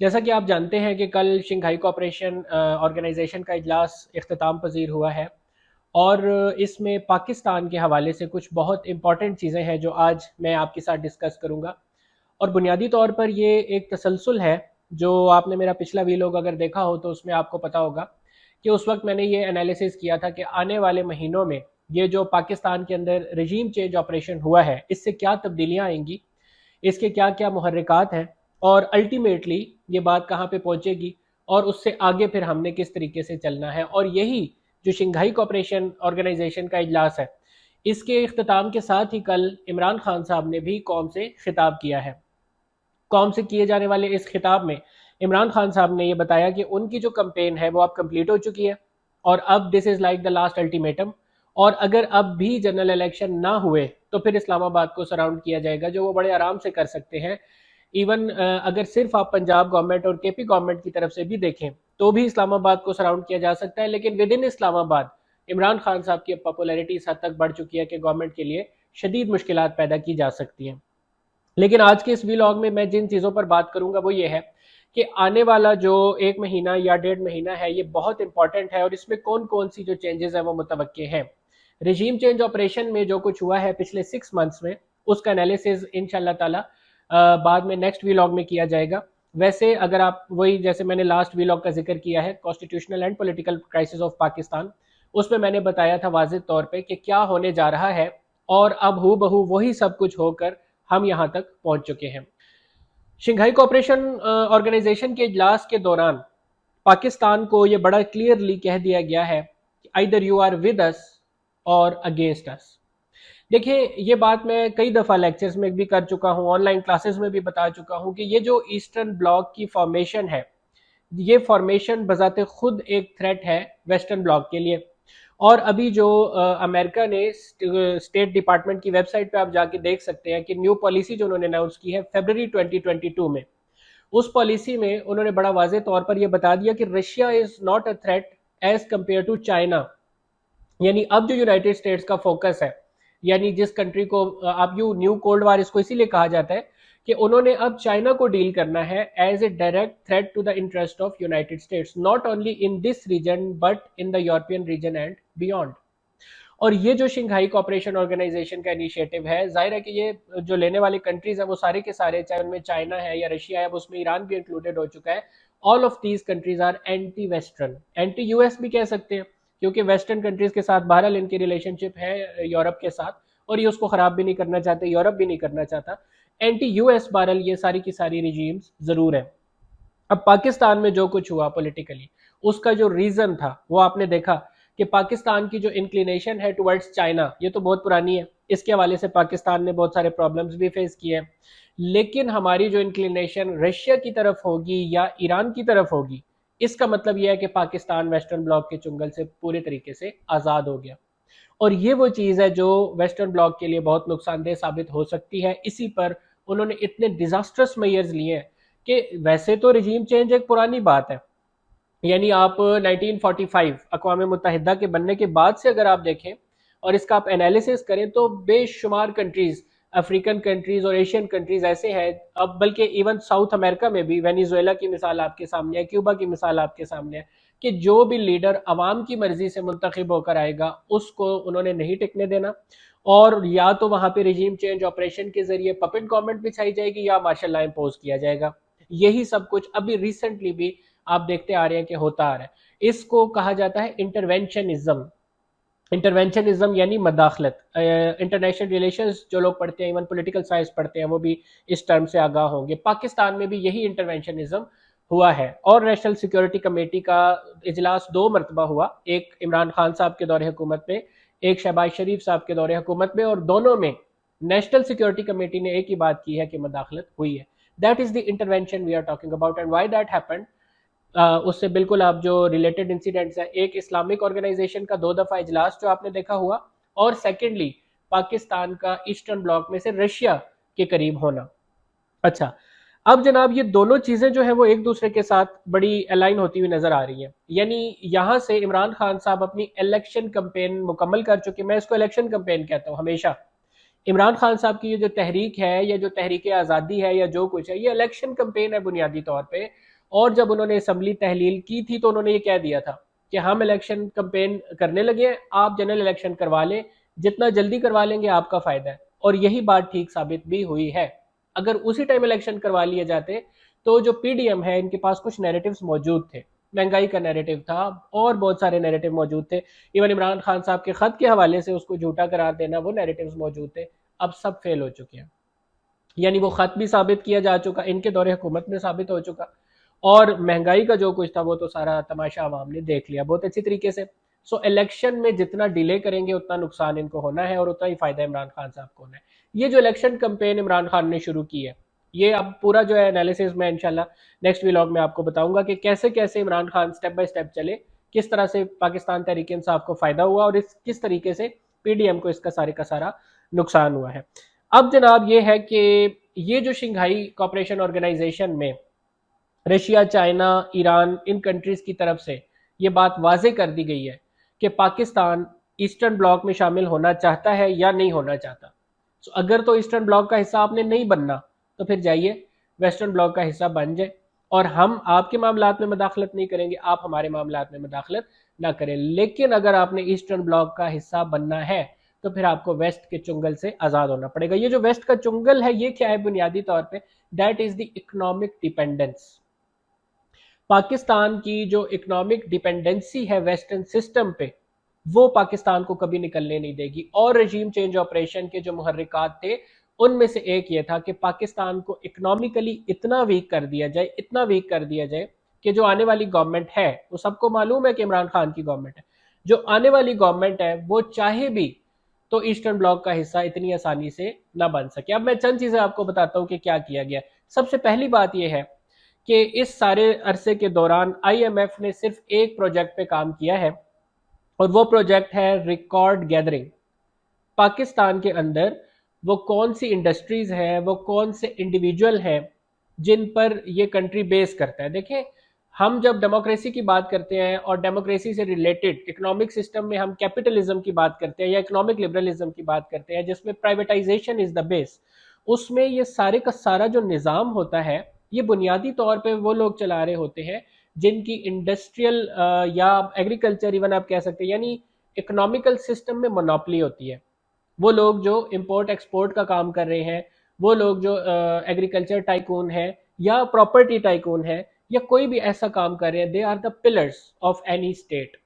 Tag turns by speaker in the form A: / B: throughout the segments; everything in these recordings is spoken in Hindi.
A: जैसा कि आप जानते हैं कि कल शंघाई कोऑपरेशन ऑर्गेनाइजेशन का इजलास इख्तिताम पजीर हुआ है और इसमें पाकिस्तान के हवाले से कुछ बहुत इंपॉर्टेंट चीज़ें हैं जो आज मैं आपके साथ डिस्कस करूंगा। और बुनियादी तौर पर ये एक तसलसल है। जो आपने मेरा पिछला वीलॉग अगर देखा हो तो उसमें आपको पता होगा कि उस वक्त मैंने ये एनालिसिस किया था कि आने वाले महीनों में ये जो पाकिस्तान के अंदर रजीम चेंज ऑपरेशन हुआ है इससे क्या तब्दीलियाँ आएंगी, इसके क्या क्या मुहर्रिकात हैं और अल्टीमेटली ये बात कहाँ पे पहुँचेगी और उससे आगे फिर हमने किस तरीके से चलना है। और यही जो शंघाई कोऑपरेशन ऑर्गेनाइजेशन का इजलास है इसके इख्तिताम के साथ ही कल इमरान खान साहब ने भी कौम से खिताब किया है। कौम से किए जाने वाले इस खिताब में इमरान खान साहब ने यह बताया कि उनकी जो कंपेन है वो अब कंप्लीट हो चुकी है और अब this is like the last ultimatum. और अगर अब भी जनरल इलेक्शन ना हुए तो फिर इस्लामाबाद को सराउंड किया जाएगा, जो वो बड़े आराम से कर सकते हैं। इवन अगर सिर्फ आप पंजाब गवर्नमेंट और केपी गवर्नमेंट की तरफ से भी देखें तो भी इस्लामाबाद को सराउंड किया जा सकता है, लेकिन विद इन इस्लामाबाद इमरान खान साहब की पॉपुलैरिटी इस हद तक बढ़ चुकी है कि गवर्नमेंट के लिए शदीद मुश्किलात पैदा की जा सकती हैं। लेकिन आज के इस व्लॉग में मैं जिन चीज़ों पर बात करूंगा वो ये है कि आने वाला जो एक महीना या 1.5 महीना है ये बहुत इंपॉर्टेंट है और इसमें कौन कौन सी जो चेंजेस हैं वो मुतवक्के हैं। रजीम चेंज ऑपरेशन में जो कुछ हुआ है पिछले 6 मंथ्स में उसका एनालिसिस इंशाल्लाह ताला बाद में नेक्स्ट व्लॉग में किया जाएगा। वैसे अगर आप वही जैसे मैंने लास्ट व्लॉग का जिक्र किया है constitutional and political crisis of Pakistan, उसमें मैंने बताया था वाज़ेह तौर पे कि क्या होने जा रहा है और अब हू बहू वही सब कुछ होकर हम यहाँ तक पहुँच चुके हैं। शंघाई कोऑपरेशन ऑर्गेनाइजेशन के इजलास के दौरान पाकिस्तान को ये बड़ा क्लियरली कह दिया गया है कि either you are with us और अगेंस्ट अस। देखिए ये बात मैं कई दफ़ा लेक्चर्स में भी कर चुका हूँ, ऑनलाइन क्लासेस में भी बता चुका हूँ कि ये जो ईस्टर्न ब्लॉक की फॉर्मेशन है ये फॉर्मेशन बजाते खुद एक थ्रेट है वेस्टर्न ब्लॉक के लिए। और अभी जो अमेरिका ने स्टेट डिपार्टमेंट की वेबसाइट पे आप जाके देख सकते हैं कि न्यू पॉलिसी जो उन्होंने अनाउंस की है फरवरी 2022 में, उस पॉलिसी में उन्होंने बड़ा वाज़ेह तौर पर यह बता दिया कि Russia is not a threat as compare to China. यानी अब जो यूनाइटेड स्टेट्स का फोकस है, यानी जिस कंट्री को आप यू न्यू कोल्ड वार इसको इसीलिए कहा जाता है कि उन्होंने अब चाइना को डील करना है as a direct threat to the interest of United States, not only in this region but in the European region and beyond. और ये जो शंघाई कोऑपरेशन ऑर्गेनाइजेशन का इनिशिएटिव है, जाहिर है कि ये जो लेने वाली कंट्रीज है वो सारे के सारे, चाहे उनमें चाइना है या रशिया है, उसमें ईरान भी इंक्लूडेड हो चुका है। All of these countries are anti western, anti US भी कह सकते हैं, क्योंकि वेस्टर्न कंट्रीज के साथ बहरहाल इनकी रिलेशनशिप है यूरोप के साथ और ये उसको खराब भी नहीं करना चाहते, यूरोप भी नहीं करना चाहता। एंटी यूएस बहरहाल ये सारी की सारी रिजीम्स जरूर है। अब पाकिस्तान में जो कुछ हुआ पॉलिटिकली उसका जो रीजन था वो आपने देखा कि पाकिस्तान की जो इंक्लिनेशन है टुवर्ड्स चाइना ये तो बहुत पुरानी है, इसके हवाले से पाकिस्तान ने बहुत सारे प्रॉब्लम्स भी फेस किए हैं। लेकिन हमारी जो इंक्लिनेशन रशिया की तरफ होगी या ईरान की तरफ होगी, इसका मतलब यह है कि पाकिस्तान वेस्टर्न ब्लॉक के चुंगल से पूरे तरीके से आज़ाद हो गया। और ये वो चीज़ है जो वेस्टर्न ब्लॉक के लिए बहुत नुकसानदेह साबित हो सकती है। इसी पर उन्होंने इतने डिजास्टर्स मेयर्स लिए हैं कि वैसे तो रिजीम चेंज एक पुरानी बात है, यानी आप 1945 अक़वाम मुत्तहिदा के बनने के बाद से अगर आप देखें और इसका आप एनालिसिस करें तो बेशुमार कंट्रीज, अफ्रीकन कंट्रीज और एशियन कंट्रीज ऐसे हैं, अब बल्कि इवन साउथ अमेरिका में भी वेनेजुएला की मिसाल आपके सामने है, क्यूबा की मिसाल आपके सामने है कि जो भी लीडर अवाम की मर्जी से मुंतखब होकर आएगा उसको उन्होंने नहीं टिकने देना। और या तो वहां पे रिजीम चेंज ऑपरेशन के जरिए पपेट गवर्नमेंट बिछाई जाएगी या मार्शल लॉ इम्पोज किया जाएगा। यही सब कुछ अभी रिसेंटली भी आप देखते आ रहे हैं कि होता आ रहा है। इसको कहा जाता है इंटरवेंशनिज्म। इंटरवेंशनिज्म यानी मदाखलत। इंटरनेशनल रिलेशंस जो लोग पढ़ते हैं, इवन पॉलिटिकल साइंस पढ़ते हैं, वो भी इस टर्म से आगाह होंगे। पाकिस्तान में भी यही इंटरवेंशनिज्म हुआ है और नेशनल सिक्योरिटी कमेटी का इजलास 2 मरतबा हुआ, एक इमरान खान साहब के दौरे हुकूमत में, एक शहबाज शरीफ साहब के दौरे हुकूमत में, और दोनों में नेशनल सिक्योरिटी कमेटी ने एक ही बात की है कि मदाखलत हुई है। That is the intervention we are talking about and why that happened. उससे बिल्कुल आप जो रिलेटेड इंसिडेंट्स हैं, एक इस्लामिक ऑर्गेनाइजेशन का 2 दफा इजलास जो आपने देखा हुआ, और सेकेंडली पाकिस्तान का ईस्टर्न ब्लॉक में से रशिया के करीब होना। अच्छा, अब जनाब ये दोनों चीजें जो है वो एक दूसरे के साथ बड़ी अलाइन होती हुई नजर आ रही हैं। यानी यहाँ से इमरान खान साहब अपनी इलेक्शन कंपेन मुकम्मल कर चुके, मैं इसको इलेक्शन कंपेन कहता हूँ हमेशा। इमरान खान साहब की ये जो तहरीक है या जो तहरीक आज़ादी है या जो कुछ है, ये इलेक्शन कंपेन है बुनियादी तौर पे। और जब उन्होंने असम्बली तहलील की थी तो उन्होंने ये कह दिया था कि हम इलेक्शन कंपेन करने लगे हैं, आप जनरल इलेक्शन करवा लें, जितना जल्दी करवा लेंगे आपका फ़ायदा है। और यही बात ठीक साबित भी हुई है। अगर उसी टाइम इलेक्शन करवा लिए जाते तो जो पीडीएम है इनके पास कुछ नैरेटिव्स मौजूद थे, महंगाई का नैरेटिव था और बहुत सारे नैरेटिव मौजूद थे। इवन इमरान खान साहब के ख़त के हवाले से उसको झूठा करार देना, वो नैरेटिव्स मौजूद थे। अब सब फेल हो चुके हैं, यानी वो ख़त भी साबित किया जा चुका, इनके दौरे हुकूमत में साबित हो चुका, और महंगाई का जो कुछ था वो तो सारा तमाशा आवाम ने देख लिया बहुत अच्छी तरीके से। सो इलेक्शन में जितना डिले करेंगे उतना नुकसान इनको होना है और उतना ही फ़ायदा इमरान खान साहब को होना है। ये जो इलेक्शन कंपेन इमरान खान ने शुरू की है, ये अब पूरा जो है एनालिसिस मैं इंशाल्लाह नेक्स्ट व्लॉग में आपको बताऊंगा कि कैसे कैसे Imran Khan step by step चले, किस तरह से पाकिस्तान तहरीक इंसाफ को फ़ायदा हुआ और किस तरीके से पीडीएम को इसका सारे का सारा नुकसान हुआ है। अब जनाब ये है कि ये जो शंघाई कोऑपरेशन ऑर्गेनाइजेशन में रशिया, चाइना, ईरान, इन कंट्रीज़ की तरफ से ये बात वाजे कर दी गई है कि पाकिस्तान ईस्टर्न ब्लॉक में शामिल होना चाहता है या नहीं होना चाहता। तो अगर तो ईस्टर्न ब्लॉक का हिस्सा आपने नहीं बनना तो फिर जाइए वेस्टर्न ब्लॉक का हिस्सा बन जाए और हम आपके मामलात में मदाखलत नहीं करेंगे, आप हमारे मामलात में मदाखलत ना करें। लेकिन अगर आपने ईस्टर्न ब्लॉक का हिस्सा बनना है तो फिर आपको वेस्ट के चुंगल से आज़ाद होना पड़ेगा। ये जो वेस्ट का चुंगल है ये क्या है बुनियादी तौर पे? That is the economic dependence. Pakistan की जो इकोनॉमिक डिपेंडेंसी है वेस्टर्न सिस्टम पे, वो पाकिस्तान को कभी निकलने नहीं देगी। और रजीम चेंज ऑपरेशन के जो मुहर्रिकात थे उनमें से एक ये था कि पाकिस्तान को इकोनॉमिकली इतना वीक कर दिया जाए, इतना वीक कर दिया जाए कि जो आने वाली गवर्नमेंट है, वो सबको मालूम है कि इमरान खान की गवर्नमेंट है, जो आने वाली गवर्नमेंट है वो चाहे भी तो ईस्टर्न ब्लॉक का हिस्सा इतनी आसानी से ना बन सके। अब मैं चंद चीज़ें आपको बताता हूँ कि क्या किया गया। सबसे पहली बात यह है कि इस सारे अरसे के दौरान आईएमएफ ने सिर्फ एक प्रोजेक्ट पे काम किया है और वो प्रोजेक्ट है रिकॉर्ड गैदरिंग। पाकिस्तान के अंदर वो कौन सी इंडस्ट्रीज हैं, वो कौन से इंडिविजुअल हैं जिन पर ये कंट्री बेस करता है। देखें, हम जब डेमोक्रेसी की बात करते हैं और डेमोक्रेसी से रिलेटेड इकोनॉमिक सिस्टम में हम कैपिटलिज्म की बात करते हैं या इकोनॉमिक लिबरलिज्म की बात करते हैं जिसमें प्राइवेटाइजेशन इज द बेस, उसमें ये सारे का सारा जो निज़ाम होता है ये बुनियादी तौर पे वो लोग चला रहे होते हैं जिनकी इंडस्ट्रियल या एग्रीकल्चर इवन आप कह सकते हैं, यानी इकोनॉमिकल सिस्टम में मोनोपोली होती है। वो लोग जो इंपोर्ट एक्सपोर्ट का काम कर रहे हैं, वो लोग जो एग्रीकल्चर टाइकून है या प्रॉपर्टी टाइकून है या कोई भी ऐसा काम कर रहे हैं, they are the pillars of any state.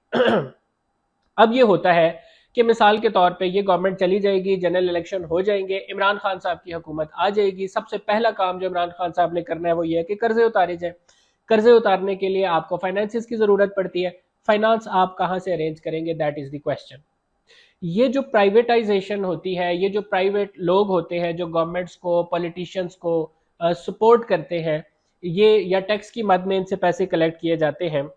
A: अब ये होता है कि मिसाल के तौर पे ये गवर्नमेंट चली जाएगी, जनरल इलेक्शन हो जाएंगे, इमरान खान साहब की हुकूमत आ जाएगी। सबसे पहला काम जो इमरान खान साहब ने करना है वो ये है कि कर्जे उतारे जाए। कर्जे उतारने के लिए आपको फाइनेंसिस की ज़रूरत पड़ती है। फाइनेंस आप कहाँ से अरेंज करेंगे, दैट इज़ द क्वेश्चन। ये जो प्राइवेटाइजेशन होती है, ये जो प्राइवेट लोग होते हैं जो गवर्नमेंट्स को, पॉलिटिशियंस को सपोर्ट करते हैं, ये या टैक्स की मद में इनसे पैसे कलेक्ट किए जाते हैं,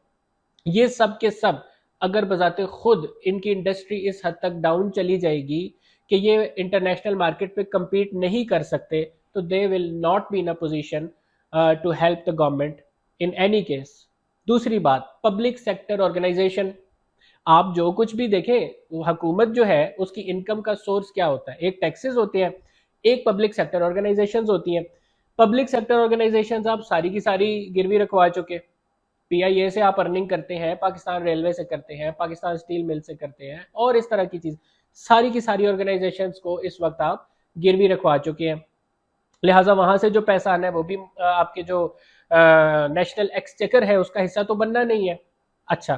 A: ये सब के सब अगर बजाते खुद इनकी इंडस्ट्री इस हद तक डाउन चली जाएगी कि ये इंटरनेशनल मार्केट पे compete नहीं कर सकते, तो they will not be in a position to help the government in any case. दूसरी बात, पब्लिक सेक्टर ऑर्गेनाइजेशन। आप जो कुछ भी देखें, हुकूमत जो है उसकी इनकम का सोर्स क्या होता है? एक टैक्सेस होते हैं, एक पब्लिक सेक्टर ऑर्गेनाइजेशंस होती हैं। पब्लिक सेक्टर ऑर्गेनाइजेशंस आप सारी की सारी गिरवी रखवा चुके। पीआईए से आप अर्निंग करते हैं, पाकिस्तान रेलवे से करते हैं, पाकिस्तान स्टील मिल से करते हैं और इस तरह की चीज़, सारी की सारी ऑर्गेनाइजेशंस को इस वक्त आप गिरवी रखवा चुके हैं। लिहाजा वहाँ से जो पैसा आना है वो भी आपके जो नेशनल एक्सचेकर है उसका हिस्सा तो बनना नहीं है। अच्छा,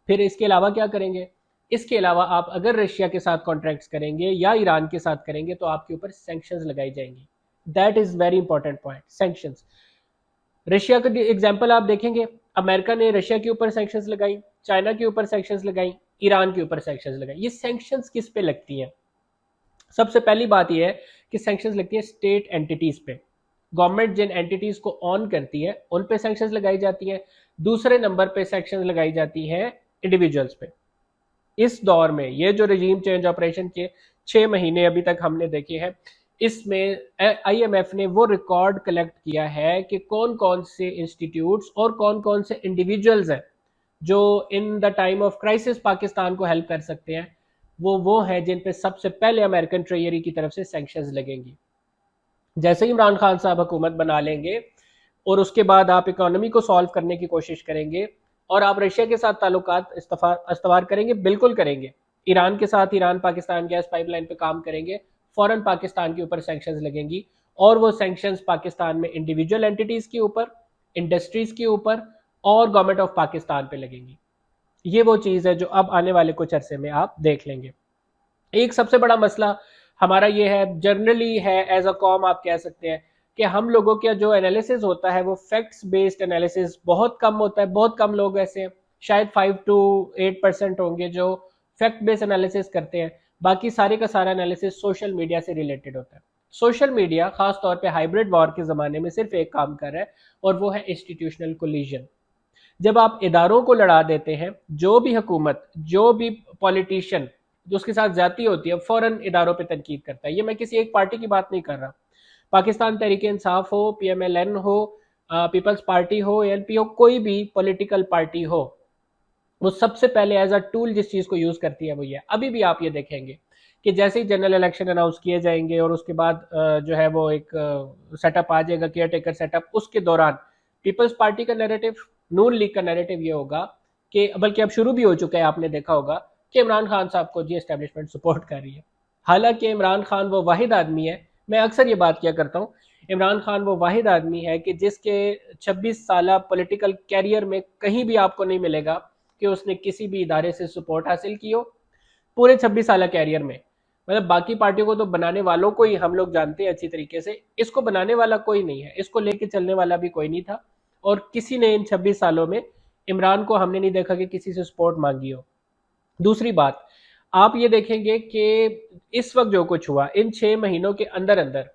A: फिर इसके अलावा क्या करेंगे? इसके अलावा आप अगर रशिया के साथ कॉन्ट्रैक्ट्स करेंगे या ईरान के साथ करेंगे तो आपके ऊपर सैंक्शंस लगाई जाएंगी। That is very important point, sanctions. Russia का एग्जाम्पल आप देखेंगे, अमेरिका ने रशिया के ऊपर सैंक्शंस लगाई, चाइना के ऊपर सैंक्शंस लगाई, ईरान के ऊपर सैंक्शंस लगाई। ये सैंक्शंस किस पे लगती हैं? सबसे पहली बात यह है कि सैंक्शंस लगती है स्टेट एंटिटीज पे। गवर्नमेंट जिन एंटिटीज को ऑन करती है उन पे सैंक्शंस लगाई जाती हैं। दूसरे नंबर पे सैंक्शंस लगाई जाती हैं इंडिविजुअल्स पे। इस दौर में ये जो रजीम चेंज ऑपरेशन के 6 महीने अभी तक हमने देखे हैं, इसमें आईएमएफ ने वो रिकॉर्ड कलेक्ट किया है कि कौन कौन से इंस्टीट्यूट्स और कौन कौन से इंडिविजुअल्स हैं जो in the time of crisis Pakistan को हेल्प कर सकते हैं। वो हैं जिन पे सबसे पहले अमेरिकन ट्रेजरी की तरफ से सैंक्शंस लगेंगी। जैसे ही इमरान खान साहब हुकूमत बना लेंगे, और उसके बाद आप इकोनॉमी को सॉल्व करने की कोशिश करेंगे और आप रशिया के साथ ताल्लुकात इस्तवार करेंगे, बिल्कुल करेंगे। ईरान के साथ ईरान पाकिस्तान गैस पाइपलाइन पे काम करेंगे, फौरन पाकिस्तान के ऊपर सैंक्शंस लगेंगी और वो सैंक्शंस पाकिस्तान में इंडिविजुअल एंटिटीज के ऊपर, इंडस्ट्रीज के ऊपर और गवर्नमेंट ऑफ पाकिस्तान पे लगेंगी। ये वो चीज़ है जो अब आने वाले कुछ अरसे में आप देख लेंगे। एक सबसे बड़ा मसला हमारा ये है, जनरली है एज अ कॉम आप कह सकते हैं कि हम लोगों का जो एनालिसिस होता है वो फैक्ट्स बेस्ड एनालिसिस बहुत कम होता है। बहुत कम लोग ऐसे, शायद 5 to 8% होंगे जो फैक्ट बेस्ड एनालिसिस करते हैं। बाकी सारे का सारा एनालिसिस सोशल मीडिया से रिलेटेड होता है। सोशल मीडिया खास तौर पे हाइब्रिड वॉर के ज़माने में सिर्फ एक काम कर रहा है और वो है इंस्टीट्यूशनल कोलिजन। जब आप इदारों को लड़ा देते हैं, जो भी हुकूमत, जो भी पॉलिटिशियन जो उसके साथ ज्यादती होती है, फौरन इदारों पे तनकीद करता है। ये मैं किसी एक पार्टी की बात नहीं कर रहा। पाकिस्तान तहरीक इंसाफ हो, PMLN हो, पीपल्स पार्टी हो, ALP हो, कोई भी पॉलिटिकल पार्टी हो, वो सबसे पहले एज अ टूल जिस चीज को यूज करती है वो ये। अभी भी आप ये देखेंगे कि जैसे ही जनरल इलेक्शन अनाउंस किए जाएंगे और उसके बाद जो है वो एक सेटअप आ जाएगा, केयर टेकर सेटअप, उसके दौरान पीपल्स पार्टी का नैरेटिव, नून लीग का नैरेटिव ये होगा कि, बल्कि अब शुरू भी हो चुका है, आपने देखा होगा कि इमरान खान साहब को जी एस्टेब्लिशमेंट सपोर्ट कर रही है। हालांकि इमरान खान वो वाहिद आदमी है, मैं अक्सर ये बात किया करता हूँ, इमरान खान वो वाहिद आदमी है कि जिसके 26 साल पॉलिटिकल कैरियर में कहीं भी आपको नहीं मिलेगा कि उसने किसी भी इदारे से सपोर्ट हासिल की हो, पूरे 26 साल कैरियर में। मतलब बाकी पार्टियों को तो बनाने वालों को ही हम लोग जानते हैं अच्छी तरीके से, इसको बनाने वाला कोई नहीं है, इसको लेके चलने वाला भी कोई नहीं था। और किसी ने इन 26 सालों में इमरान को हमने नहीं देखा कि किसी से सपोर्ट मांगी हो। दूसरी बात, आप ये देखेंगे कि इस वक्त जो कुछ हुआ इन 6 महीनों के अंदर अंदर,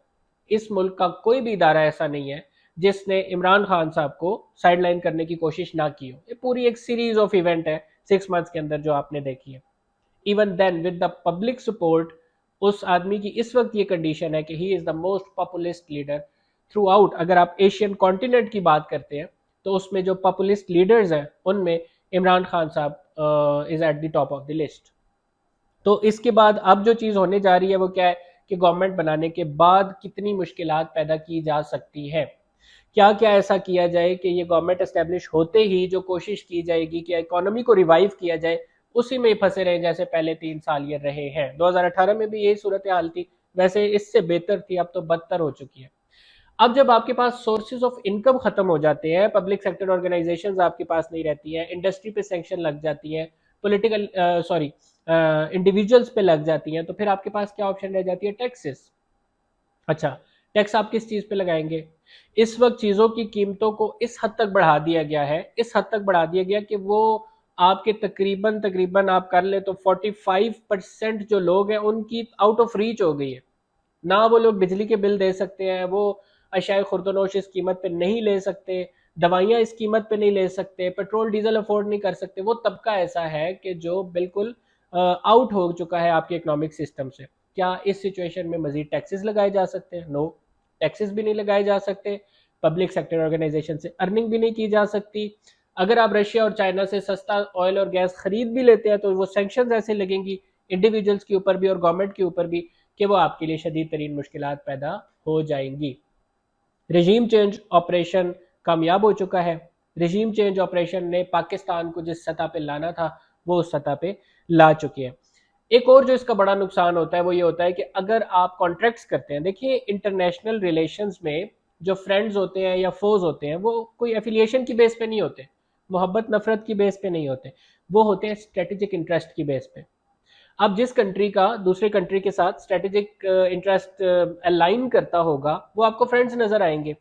A: इस मुल्क का कोई भी इदारा ऐसा नहीं है जिसने इमरान खान साहब को साइडलाइन करने की कोशिश ना की हो। ये पूरी एक सीरीज ऑफ इवेंट है 6 मंथ्स के अंदर जो आपने देखी है। Even then with the public support, उस आदमी की इस वक्त ये कंडीशन है कि he is the most populist leader throughout. अगर आप एशियन कॉन्टिनेंट की बात करते हैं तो उसमें जो पॉपुलिस्ट लीडर्स हैं उनमें इमरान खान साहब is at the top of the list. तो इसके बाद अब जो चीज़ होने जा रही है वो क्या है कि गवर्नमेंट बनाने के बाद कितनी मुश्किलात पैदा की जा सकती है। क्या क्या ऐसा किया जाए कि ये गवर्नमेंट एस्टेब्लिश होते ही जो कोशिश की जाएगी कि इकोनॉमी को रिवाइव किया जाए, उसी में फंसे रहे जैसे पहले 3 साल ये रहे हैं। 2018 में भी यही सूरत हाल थी, वैसे इससे बेहतर थी, अब तो बदतर हो चुकी है। अब जब आपके पास सोर्सेज ऑफ इनकम खत्म हो जाते हैं, पब्लिक सेक्टर ऑर्गेनाइजेशंस आपके पास नहीं रहती हैं, इंडस्ट्री पे सैंक्शन लग जाती हैं, पॉलिटिकल सॉरी इंडिविजुअल्स पे लग जाती हैं, तो फिर आपके पास क्या ऑप्शन रह जाती है? टैक्सेस। अच्छा, टैक्स आप किस चीज पे लगाएंगे? इस वक्त चीजों की कीमतों को इस हद तक बढ़ा दिया गया है, इस हद तक बढ़ा दिया गया कि वो आपके तकरीबन तकरीबन आप कर ले तो 45% जो लोग हैं उनकी आउट ऑफ रीच हो गई है। ना वो लोग बिजली के बिल दे सकते हैं, वो अशाए खुर्दनोश इस कीमत पे नहीं ले सकते, दवाइयाँ इस कीमत पे नहीं ले सकते, पेट्रोल डीजल अफोर्ड नहीं कर सकते। वो तबका ऐसा है कि जो बिल्कुल आउट हो चुका है आपके इकोनॉमिक सिस्टम से। क्या इस सिचुएशन में मजीद टैक्सेस लगाए जा सकते हैं? नो, टैक्सेस भी नहीं लगाए जा सकते। पब्लिक सेक्टर ऑर्गेनाइजेशन से अर्निंग भी नहीं की जा सकती। अगर आप रशिया और चाइना से सस्ता ऑयल और गैस खरीद भी लेते हैं तो वो सैंक्शंस ऐसे लगेंगी इंडिविजुअल्स के ऊपर भी और गवर्नमेंट के ऊपर भी कि वो आपके लिए शदीद तरीन मुश्किलात पैदा हो जाएंगी। रजीम चेंज ऑपरेशन कामयाब हो चुका है। रजीम चेंज ऑपरेशन ने पाकिस्तान को जिस सतह पे लाना था वो उस सतह पे ला चुके हैं। एक और जो इसका बड़ा नुकसान होता है वो ये होता है कि अगर आप कॉन्ट्रैक्ट्स करते हैं, देखिए इंटरनेशनल रिलेशंस में जो फ्रेंड्स होते हैं या फोज होते हैं वो कोई एफिलिएशन की बेस पे नहीं होते, मोहब्बत नफरत की बेस पे नहीं होते, वो होते हैं स्ट्रेटेजिक इंटरेस्ट की बेस पे। अब जिस कंट्री का दूसरे कंट्री के साथ स्ट्रेटेजिक इंटरेस्ट अलाइन करता होगा वो आपको फ्रेंड्स नजर आएंगे।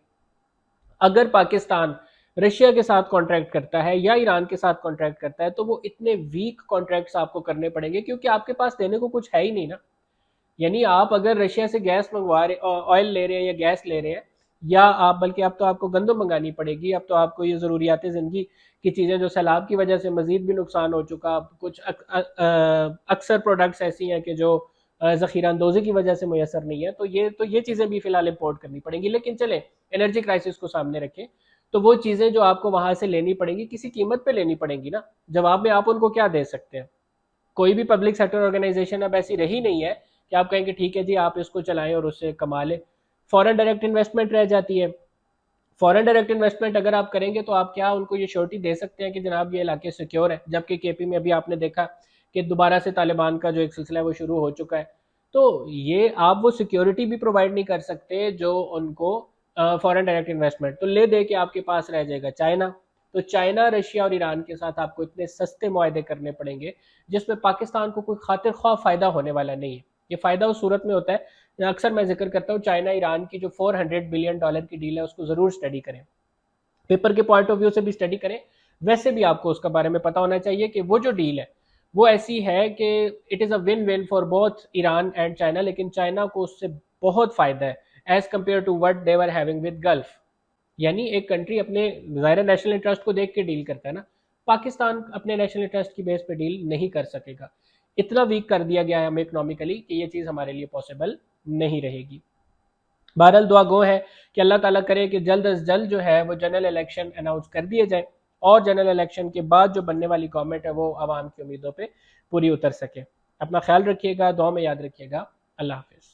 A: अगर पाकिस्तान रशिया के साथ कॉन्ट्रैक्ट करता है या ईरान के साथ कॉन्ट्रैक्ट करता है तो वो इतने वीक कॉन्ट्रैक्ट्स आपको करने पड़ेंगे क्योंकि आपके पास देने को कुछ है ही नहीं ना। यानी आप अगर रशिया से गैस मंगवा रहे, ऑयल ले रहे हैं या गैस ले रहे हैं, या आप बल्कि अब तो आपको गंदम मंगानी पड़ेगी, अब तो आपको ये ज़रूरियात ज़िंदगी की चीज़ें जो सैलाब की वजह से मज़ीद भी नुकसान हो चुका, कुछ अक्सर प्रोडक्ट्स ऐसी हैं कि जो ज़ख़ीरा अंदोज़ी की वजह से मैसर नहीं है, तो ये चीज़ें भी फ़िलहाल इम्पोर्ट करनी पड़ेंगी। लेकिन चले एनर्जी क्राइसिस को सामने रखें तो वो चीज़ें जो आपको वहाँ से लेनी पड़ेंगी किसी कीमत पे लेनी पड़ेंगी ना। जवाब में आप उनको क्या दे सकते हैं? कोई भी पब्लिक सेक्टर ऑर्गेनाइजेशन अब ऐसी रही नहीं है कि आप कहेंगे ठीक है जी आप इसको चलाएं और उससे कमा लें। फॉरेन डायरेक्ट इन्वेस्टमेंट रह जाती है। फॉरेन डायरेक्ट इन्वेस्टमेंट अगर आप करेंगे तो आप क्या उनको ये श्योरिटी दे सकते हैं कि जनाब ये इलाके सिक्योर है, जबकि केपी में अभी आपने देखा कि दोबारा से तालिबान का जो एक सिलसिला है वो शुरू हो चुका है। तो ये आप वो सिक्योरिटी भी प्रोवाइड नहीं कर सकते जो उनको फॉरेन डायरेक्ट इन्वेस्टमेंट तो ले दे के आपके पास रह जाएगा चाइना। तो चाइना, रशिया और ईरान के साथ आपको इतने सस्ते मुआहदे करने पड़ेंगे जिसमें पाकिस्तान को कोई खातिर ख्वाह फ़ायदा होने वाला नहीं है। ये फ़ायदा उस सूरत में होता है, अक्सर मैं जिक्र करता हूँ, चाइना ईरान की जो $400 बिलियन की डील है उसको ज़रूर स्टडी करें, पेपर के पॉइंट ऑफ व्यू से भी स्टडी करें। वैसे भी आपको उसका बारे में पता होना चाहिए कि वो जो डील है वो ऐसी है कि it is a win win for both Iran and China, लेकिन चाइना को उससे बहुत फ़ायदा है as compare to what they were having with Gulf. यानी एक कंट्री अपने ज़ाहिर नेशनल इंटरेस्ट को देख के डील करता है ना, पाकिस्तान अपने नेशनल इंटरेस्ट की बेस पे डील नहीं कर सकेगा। इतना वीक कर दिया गया है हमें इकोनॉमिकली कि ये चीज़ हमारे लिए पॉसिबल नहीं रहेगी। बहरहाल दुआ गो है कि अल्लाह ताला करे कि जल्द अज जल्द जो है वो जनरल इलेक्शन अनाउंस कर दिए जाए और जनरल इलेक्शन के बाद जो बनने वाली गवर्नमेंट है वो आवाम की उम्मीदों पे पूरी उतर सके। अपना ख्याल रखिएगा, दुआ में याद रखिएगा। अल्लाह हाफिज़।